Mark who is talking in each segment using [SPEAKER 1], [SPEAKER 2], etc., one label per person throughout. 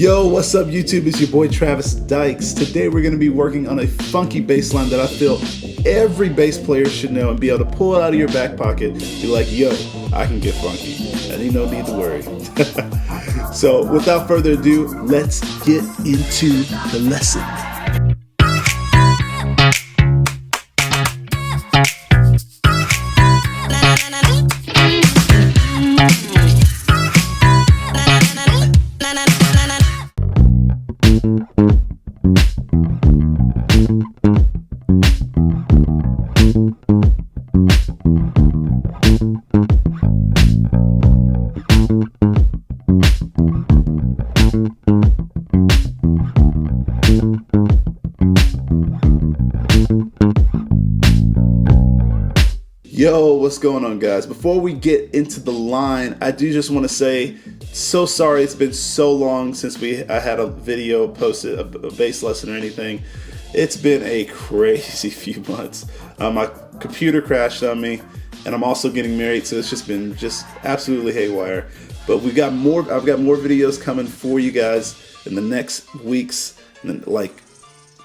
[SPEAKER 1] Yo, what's up YouTube? It's your boy Travis Dykes. Today we're going to be working on a funky bass line that I feel every bass player should know and be able to pull it out of your back pocket, be like, yo, I can get funky. And you don't need to worry. So without further ado, let's get into the lesson. Yo, what's going on, guys? Before we get into the line, I do just want to say, so sorry it's been so long since I had a video posted, a bass lesson or anything. It's been a crazy few months. My computer crashed on me, and I'm also getting married, so it's just been absolutely haywire. But I've got more videos coming for you guys in the next weeks, and like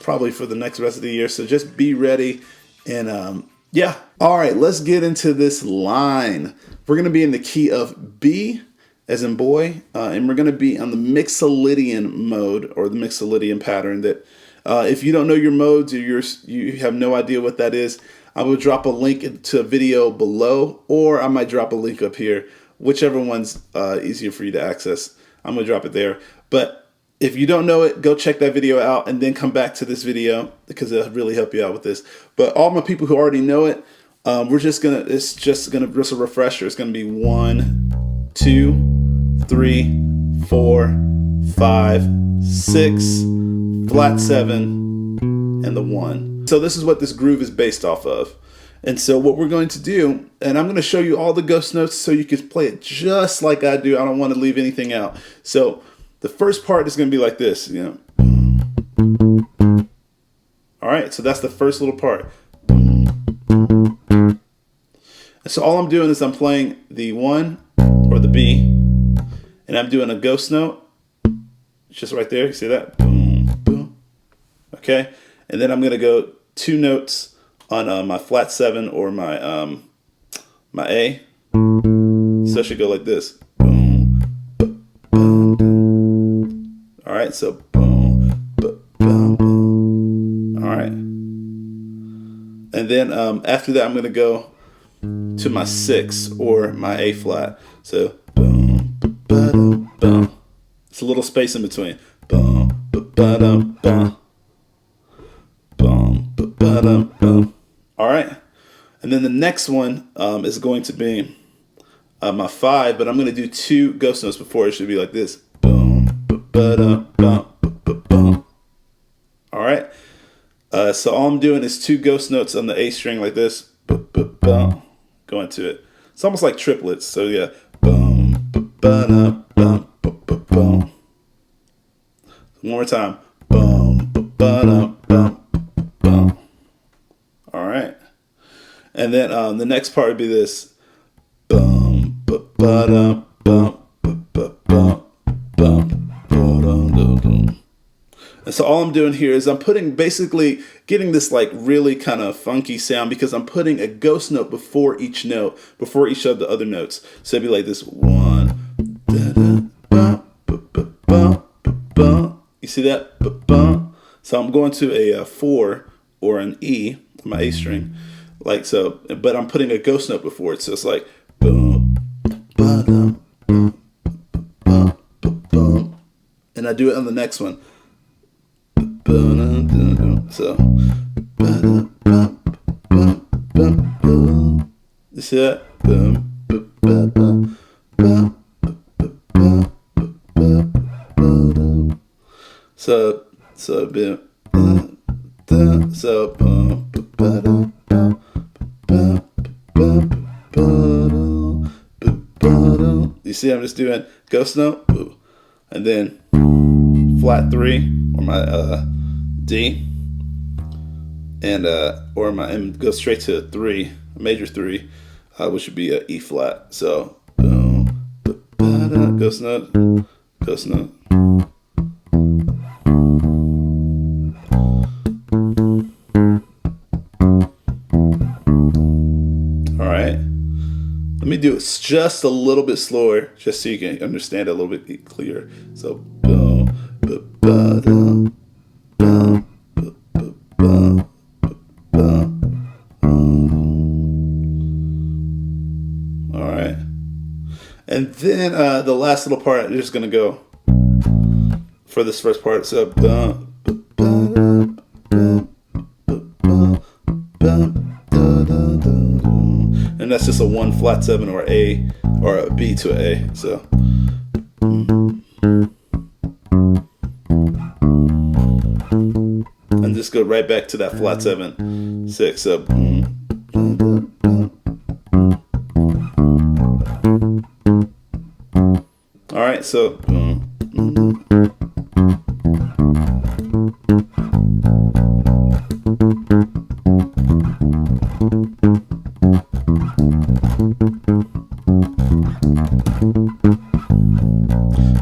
[SPEAKER 1] probably for the next rest of the year. So just be ready, and yeah. All right, let's get into this line. We're going to be in the key of B, as in boy, and we're going to be on the Mixolydian mode, or the Mixolydian pattern. That if you don't know your modes, or you have no idea what that is, I will drop a link to a video below, or I might drop a link up here, whichever one's easier for you to access. I'm going to drop it there. But if you don't know it, go check that video out and then come back to this video because it'll really help you out with this. But all my people who already know it, it's just a refresher. It's gonna be 1, 2, 3, 4, 5, 6, flat 7, and the 1. So this is what this groove is based off of. And so what we're going to do, and I'm going to show you all the ghost notes so you can play it just like I do. I don't want to leave anything out. So the first part is going to be like this, you know. All right, so that's the first little part. And so all I'm doing is I'm playing the 1 or the B, and I'm doing a ghost note. It's just right there. You see that? Boom, boom. Okay, and then I'm going to go 2 notes on my flat 7 or my my A. So it should go like this. All right, so boom, boom, boom. All right, and then after that, I'm gonna go to my 6 or my A flat. So boom, boom, boom. It's a little space in between. Boom, boom, boom, boom, boom, boom. All right, and then the next one is going to be my 5, but I'm gonna do 2 ghost notes before. It should be like this. All right, so all I'm doing is 2 ghost notes on the A string like this. Go into it. It's almost like triplets. So yeah. One more time. All right, and then the next part would be this. And so all I'm doing here is I'm basically getting this like really kind of funky sound because I'm putting a ghost note before each note, before each of the other notes. So it'd be like this 1. You see that? So I'm going to a 4 or an E, my A string, like so, but I'm putting a ghost note before it. So it's like boom, and I do it on the next one. So, you see that? You see, I'm just doing ghost note, and then flat 3 or my D, and or my M goes straight to 3, a major 3, which would be a E flat. So boom, ghost note, ghost note, me do it just a little bit slower, just so you can understand it a little bit clearer. So boom, ba-ba-dum, bum, ba-ba-bum, ba-ba-bum. All right, and then the last little part, I'm just gonna go for this first part. So bum, ba-ba-dum, bum, ba-ba-bum, da-da-da-da. And that's just a 1 flat 7 or A or a B to A. So and just go right back to that flat 7 6. So all right, so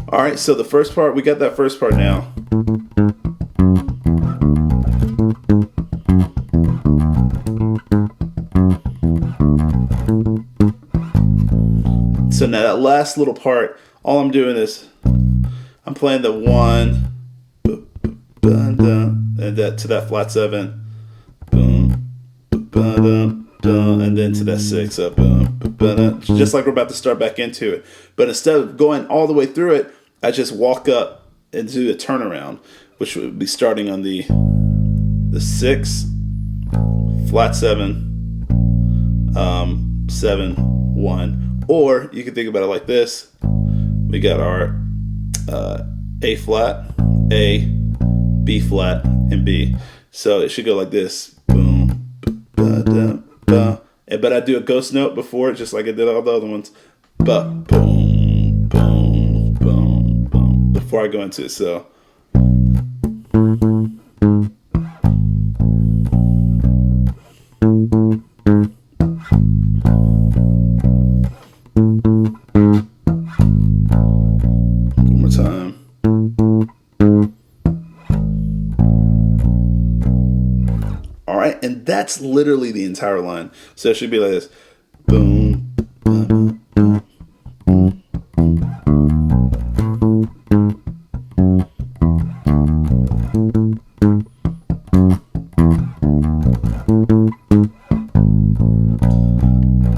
[SPEAKER 1] all right, so the first part, we got that first part now. So now that last little part, all I'm doing is I'm playing the 1 and that to that flat 7, boom, and then to that 6, just like we're about to start back into it. But instead of going all the way through it, I just walk up and do a turnaround, which would be starting on the 6, flat 7, 7, 1. Or you can think about it like this. We got our A flat, A, B flat, and B. So it should go like this. Boom, ba-da-ba. But I do a ghost note before it, just like I did all the other ones. But boom, boom, boom, boom, before I go into it. So one more time. All right, and that's literally the entire line. So it should be like this. Boom.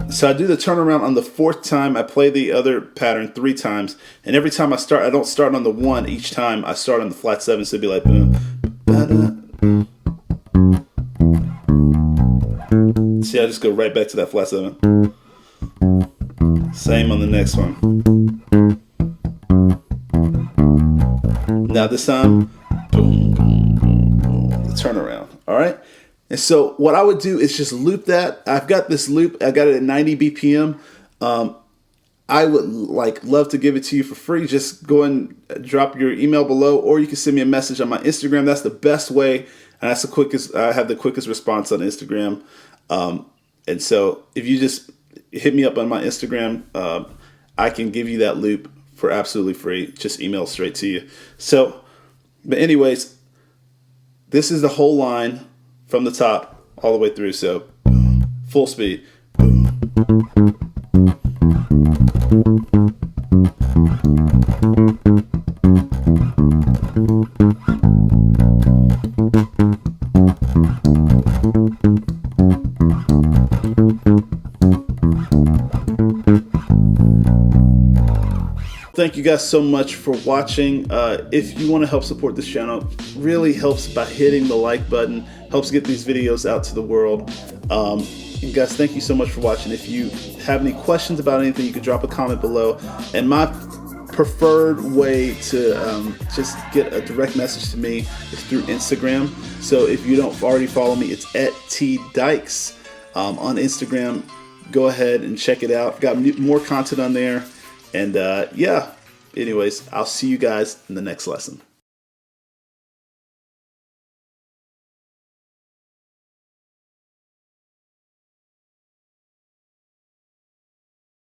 [SPEAKER 1] So I do the turnaround on the 4th time. I play the other pattern 3 times, and every time I start, I don't start on the 1 each time. I start on the flat 7, so it'd be like boom. See, I just go right back to that flat 7. Same on the next one. Now this time, boom, boom, boom, boom, the turnaround. All right. And so what I would do is just loop that. I've got this loop. I got it at 90 BPM. I would love to give it to you for free. Just go and drop your email below, or you can send me a message on my Instagram. That's the best way, and that's the quickest. I have the quickest response on Instagram. And so if you just hit me up on my Instagram, I can give you that loop for absolutely free. Just email straight to you. So, but anyways, this is the whole line from the top all the way through. So full speed. Thank you guys so much for watching. If you want to help support this channel, really helps by hitting the like button, helps get these videos out to the world. And guys, thank you so much for watching. If you have any questions about anything, you can drop a comment below. And my preferred way to just get a direct message to me is through Instagram. So if you don't already follow me, it's at @Dykes on Instagram. Go ahead and check it out. I've got more content on there. And yeah, anyways, I'll see you guys in the next lesson.